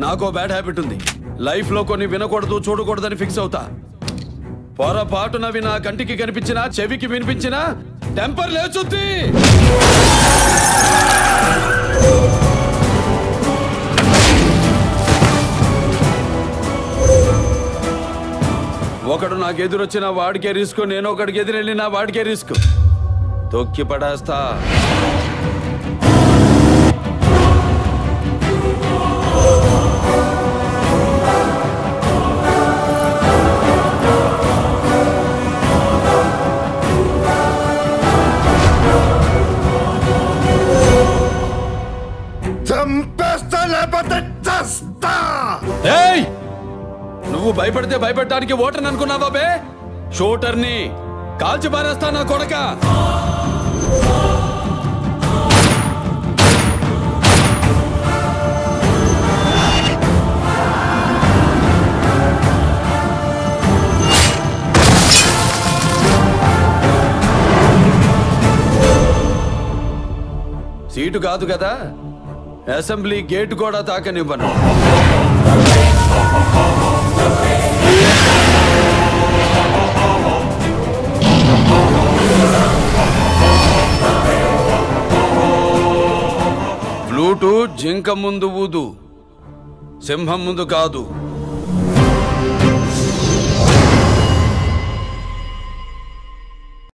నాకో bad habit ఉంది. Life లో కొన్ని వినకూడదు చూడకూడదని ఫిక్స్ అవుతా. పొరపాటునవి నా కంటికి కనిపించినా చెవికి వినిపించినా టెంపర్ లేచుద్ది. ఒకడు నాకు ఎదురొచ్చిన వాడికే రిస్క్, నేను ఒకడికి ఎదురెళ్ళిన వాడికే రిస్క్. తొక్కి పడేస్తా. నువ్వు భయపడితే భయపెట్టడానికి ఓటర్ని అనుకున్నావా బే? షూటర్ని కాల్చి పారేస్తా నా కొడక. సీటు కాదు కదా, అసెంబ్లీ గేట్ కూడా తాకనివ్వను. ఫ్లూటు జింక ముందు ఊదు, సింహం ముందు కాదు.